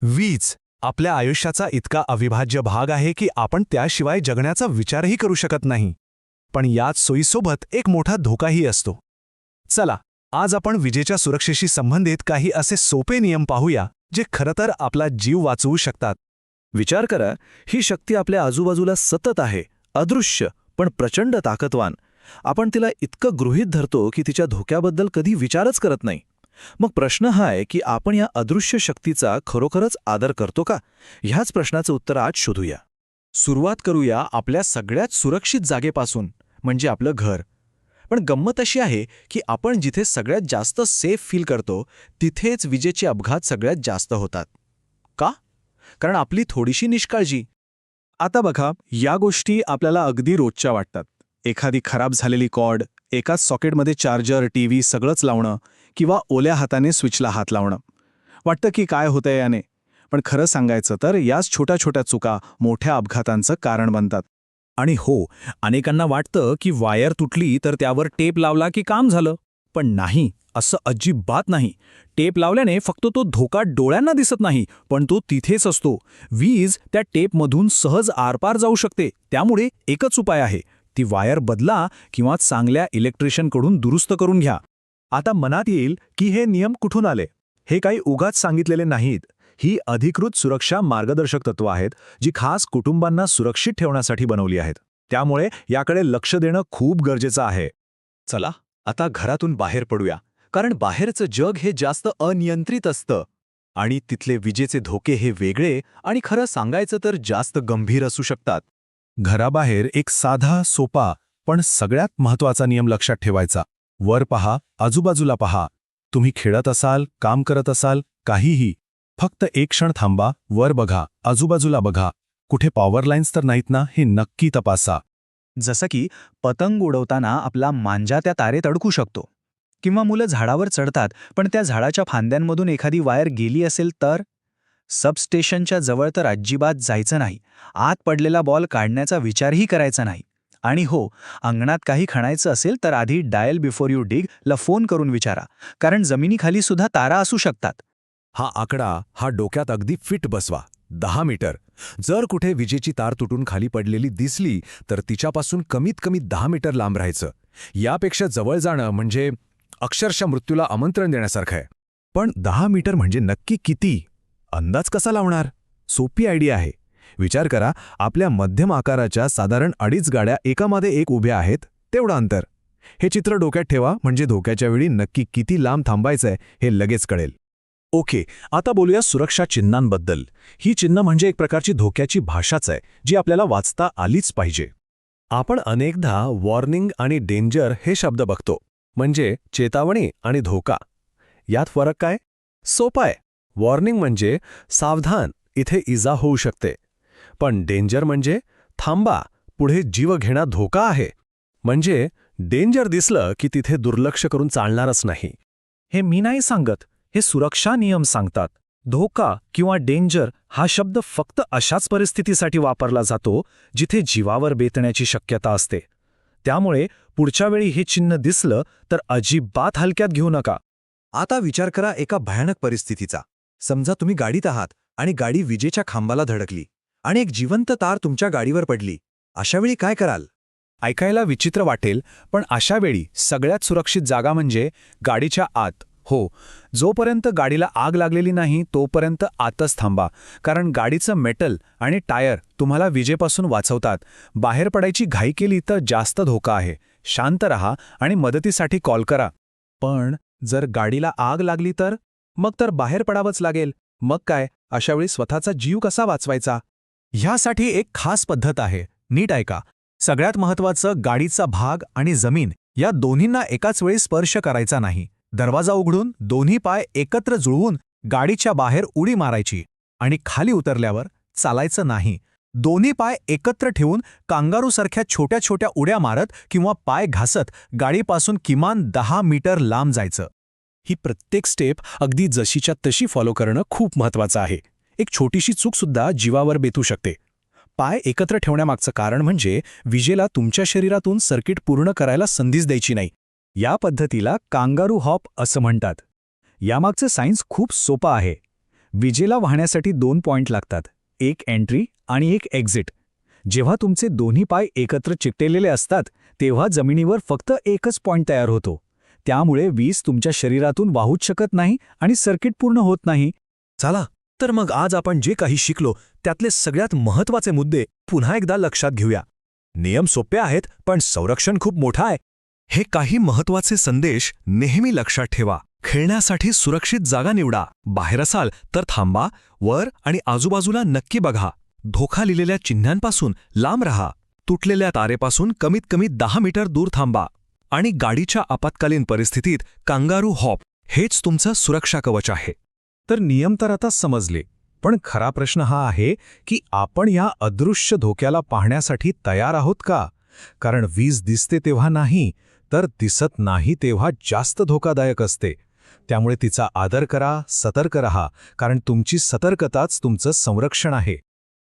वीज आपल्या आयुष्याचा इतका अविभाज्य भाग आहे की आपण त्याशिवाय जगण्याचा विचारही करू शकत नाही. पण याच सोयीसोबत एक मोठा धोकाही असतो. चला, आज आपण विजेच्या सुरक्षेशी संबंधित काही असे सोपे नियम पाहूया जे खरं तर आपला जीव वाचवू शकतात. विचार करा, ही शक्ती आपल्या आजूबाजूला सतत आहे, अदृश्य पण प्रचंड ताकदवान. आपण तिला इतकं गृहीत धरतो की तिच्या धोक्याबद्दल कधी विचारच करत नाही. मग प्रश्न हा आहे की आपण या अदृश्य शक्तीचा खरोखरच आदर करतो का? ह्याच प्रश्नाचं उत्तर आज शोधूया. सुरुवात करूया आपल्या सगळ्यात सुरक्षित जागेपासून, म्हणजे आपलं घर. पण गंमत अशी आहे की आपण जिथे सगळ्यात जास्त सेफ फील करतो तिथेच विजेचे अपघात सगळ्यात जास्त होतात. का? कारण आपली थोडीशी निष्काळजी. आता बघा, या गोष्टी आपल्याला अगदी रोजच्या वाटतात. एखादी खराब झालेली कॉर्ड, एकाच सॉकेटमध्ये चार्जर, टीव्ही सगळंच लावणं, किंवा ओल्या हाताने स्विचला हात लावणं. वाटतं की काय होतंय याने, पण खरं सांगायचं तर याच छोट्या छोट्या चुका मोठ्या अपघातांचं कारण बनतात. आणि हो, अनेकांना वाटतं की वायर तुटली तर त्यावर टेप लावला की काम झालं. पण नाही, असं अजिबात नाही. टेप लावल्याने फक्त तो धोका डोळ्यांना दिसत नाही, पण तो तिथेच असतो. वीज त्या टेपमधून सहज आरपार जाऊ शकते. त्यामुळे एकच उपाय आहे, ती वायर बदला किंवा चांगल्या इलेक्ट्रिशियनकडून दुरुस्त करून घ्या. आता मनात येईल की हे नियम कुठून आले. हे काही उगाच सांगितलेले नाहीत. ही अधिकृत सुरक्षा मार्गदर्शक तत्त्व आहेत जी खास कुटुंबांना सुरक्षित ठेवण्यासाठी बनवली आहेत. त्यामुळे याकडे लक्ष देणं खूप गरजेचं आहे. चला, आता घरातून बाहेर पडूया, कारण बाहेरचं जग हे जास्त अनियंत्रित असतं आणि तिथले विजेचे धोके हे वेगळे आणि खरं सांगायचं तर जास्त गंभीर असू शकतात. घराबाहेर एक साधा, सोपा पण सगळ्यात महत्त्वाचा नियम लक्षात ठेवायचा. वर पहा, आजूबाजूला पहा. तुम्ही खेळत असाल, काम करत असाल, काहीही, फक्त एक क्षण थांबा, वर बघा, आजूबाजूला बघा. कुठे पॉवर लाईन्स तर नाहीत ना, हे नक्की तपासा. जसं की पतंग उडवताना आपला मांजा त्या तारेत अडकू शकतो, किंवा मुलं झाडावर चढतात पण त्या झाडाच्या फांद्यांमधून एखादी वायर गेली असेल तर. सबस्टेशनच्या जवळ तर अजिबात जायचं नाही. आत पडलेला बॉल काढण्याचा विचारही करायचा नाही. आणि हो, अंगणात काही खणायचं असेल तर आधी डायल बिफोर यू डिग ला फोन करून विचारा, कारण जमिनीखाली सुद्धा तारा असू शकतात. हा आकडा हा डोक्यात अगदी फिट बसवा. 10 मीटर. जर कुठे विजेची तार तुटून खाली पडलेली दिसली तर तिच्यापासून कमीत कमी 10 मीटर लांब राहायचं. यापेक्षा जवळ जाणं म्हणजे अक्षरशः मृत्यूला आमंत्रण देण्यासारखं आहे. पण 10 मीटर म्हणजे नक्की किती? अंदाज कसा लावणार? सोपी आयडिया आहे. विचार करा, आपल्या मध्यम आकाराच्या साधारण 2.5 गाड्या एकामागे एक उभ्या आहेत, तेवढं अंतर. हे चित्र डोक्यात ठेवा, म्हणजे धोक्याच्या वेळी नक्की किती लांब थांबायचंय हे लगेच कळेल. ओके, आता बोलूया सुरक्षा चिन्हांबद्दल. ही चिन्ह म्हणजे एक प्रकारची धोक्याची भाषाच आहे, जी आपल्याला वाचता आलीच पाहिजे. आपण अनेकदा वॉर्निंग आणि डेंजर हे शब्द बघतो, म्हणजे चेतावणी आणि धोका. यात फरक काय? सोपा आहे. वॉर्निंग म्हणजे सावधान, इथे इजा होऊ शकते. पण डेंजर म्हणजे थांबा, पुढे जीवघेणा धोका आहे. म्हणजे डेंजर दिसलं की तिथे दुर्लक्ष करून चालणारच नाही. हे मी नाही सांगत, हे सुरक्षा नियम सांगतात. धोका किंवा डेंजर हा शब्द फक्त अशाच परिस्थितीसाठी वापरला जातो जिथे जीवावर बेतण्याची शक्यता असते. त्यामुळे पुढच्या वेळी हे चिन्ह दिसलं तर अजिबात हलक्यात घेऊ नका. आता विचार करा एका भयानक परिस्थितीचा. समजा तुम्ही गाडीत आहात आणि गाडी विजेच्या खांबाला धडकली आणि एक जिवंत तार तुमच्या गाडीवर पडली. अशावेळी काय कराल? ऐकायला विचित्र वाटेल, पण अशा वेळी सगळ्यात सुरक्षित जागा म्हणजे गाडीच्या आत. हो, जोपर्यंत गाडीला आग लागलेली नाही तोपर्यंत आतच थांबा, कारण गाडीचं मेटल आणि टायर तुम्हाला विजेपासून वाचवतात. बाहेर पडायची घाई केली तर जास्त धोका आहे. शांत रहा आणि मदतीसाठी कॉल करा. पण जर गाडीला आग लागली तर? मग तर बाहेर पडावंच लागेल. मग काय, अशावेळी स्वतःचा जीव कसा वाचवायचा? ह्यासाठी एक खास पद्धत आहे. नीट ऐका. सगळ्यात महत्त्वाचं, गाडीचा भाग आणि जमीन या दोन्हींना एकाच वेळी स्पर्श करायचा नाही. दरवाजा उघडून दोन्ही पाय एकत्र जुळवून गाडीच्या बाहेर उडी मारायची आणि खाली उतरल्यावर चालायचं नाही. दोन्ही पाय एकत्र ठेवून कांगारूसारख्या छोट्या छोट्या उड्या मारत किंवा पाय घासत गाडीपासून किमान 10 मीटर लांब जायचं. ही प्रत्येक स्टेप अगदी जशीच्या तशी फॉलो करणं खूप महत्त्वाचं आहे. एक छोटीशी चूकसुद्धा जीवावर बेतू शकते. पाय एकत्र ठेवण्यामागचं कारण म्हणजे विजेला तुमच्या शरीरातून सर्किट पूर्ण करायला संधीच द्यायची नाही. या पद्धतीला कांगारू हॉप असं म्हणतात. यामागचं सायन्स खूप सोपं आहे. विजेला वाहण्यासाठी 2 पॉइंट लागतात, एक एंट्री आणि एक एक्झिट. जेव्हा तुमचे दोन्ही पाय एकत्र चिकटलेले असतात तेव्हा जमिनीवर फक्त एकच पॉइंट तयार होतो. त्यामुळे वीज तुमच्या शरीरातून वाहूच शकत नाही आणि सर्किट पूर्ण होत नाही. चला तर मग आज आपण जे काही शिकलो त्यातले सगळ्यात महत्त्वाचे मुद्दे पुन्हा एकदा लक्षात घेऊया. नियम सोपे आहेत पण संरक्षण खूप मोठं आहे. हे काही महत्त्वाचे संदेश नेहमी लक्षात ठेवा. खेळण्यासाठी सुरक्षित जागा निवडा. बाहेर असाल तर थांबा, वर आणि आजूबाजूला नक्की बघा. धोका लिहिलेल्या चिन्हांपासून लांब राहा. तुटलेल्या तारेपासून कमीत कमी 10 मीटर दूर थांबा. आणि गाडीच्या आपत्कालीन परिस्थितीत कांगारू हॉप हेच तुमचं सुरक्षा कवच आहे. तर नियम तर आता समजले, पण खरा प्रश्न हा आहे की आपण या अदृश्य धोक्याला पाहण्यासाठी तयार आहोत का? कारण वीज दिसते तेव्हा नाही, तर दिसत नाही तेव्हा जास्त धोकादायक असते. त्यामुळे तिचा आदर करा, सतर्क रहा, कारण तुमची सतर्कताच तुमचं संरक्षण आहे.